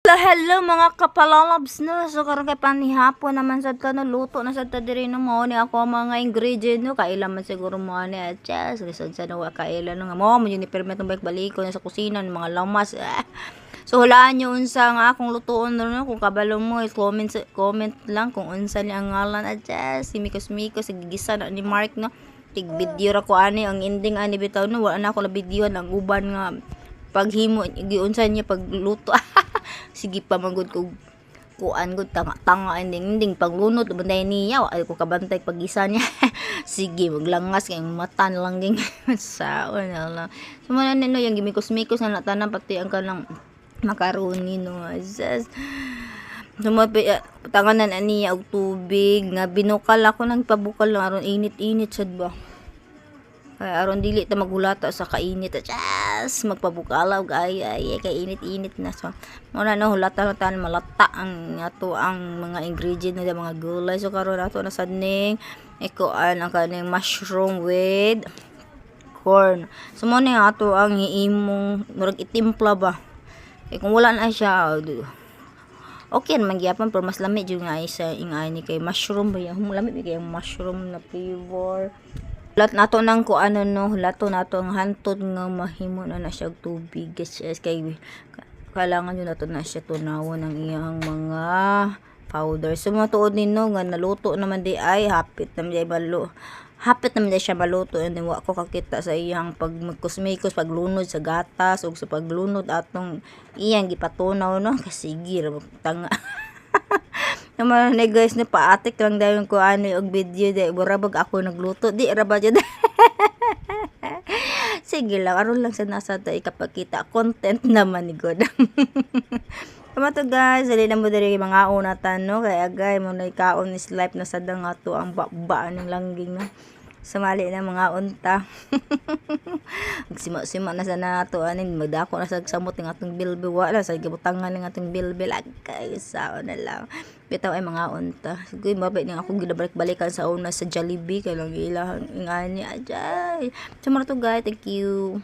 Hello mga kapalalabs no. So karon kay panihapon naman sad ta no, luto na sad ta diri no, mao ni ako mga ingredient no, kailan man siguro mo ani atya lisod sa nawa kailan no nga mo yun ni permit ng balik na sa kusina ng mga lamas. So hulaan nyo unsa nga akong lutoon no, kung kabalo mo comment lang kung unsa ni ang ngalan atya si Mikos Mikos gigisa na ni Mark no. Tig video ra ko ani ang ending ani bitaw no, wala na ako na videohan ang uban nga paghimo giunsa niya pagluto. Sige pa manggod ko kuan gud tanga ending paglunod banday niya ay ko kabantay pagisa niya. Sige maglangas kay mata na lang ging saon na lang sumana no yung gimikos-mikos na tanan pati ang kanang macaroni no just sumapi tanganan niya og tubig nga binukal ako nang pabukal lang aron init-init sad ba. Ay, aron dili ta magulata sa kainit at yes, magpabukalaw ay kay init-init na so muna no hulata tan malata ang ato ang mga ingredient na mga gulay so karon ato na sadning ikuan ang kaning mushroom with corn so mo ni ato ang iimong murag itimpla ba kung wala na siya okay naman gyapon pero mas lami jud nga isa ingay ni kay mushroom ba yung lami kay mushroom na flavor. Hulat nato nang ko ano no, hulato nato ang hantod nga mahimo na siya og tubig guys kay kailangan yun nato na siya tunawon ang iyang mga powder. So matuod nino nga naluto naman di ay hapit naman di siya maluto and wa ko kakita sa iyang pag magkusmikos paglunod sa gatas ug sa paglunod atong iyang gipatunaw no kasi gir tanga. Naman na guys na paatik lang dayon ko ano og video di burabag ako nagluto di ra ba jud. Sige lang aron lang sa nasa ta ikapakita content naman ni god. Tama to guys dali na mo diri mga unatan no kay agay mo na ikaon is life na sad nga to ang baba ng langging no. Sumali na mga unta. Magsima-sima na sa nato anin magdako na sa samot ng atong bilbil wala sa gibutangan ng atong bilbil agay sao na lang. Bitaw ay mga unta. Sige mabait ning ako gidabalik-balikan sa una sa Jollibee kay lang ilang ingani ajay. Sumara to guys, thank you.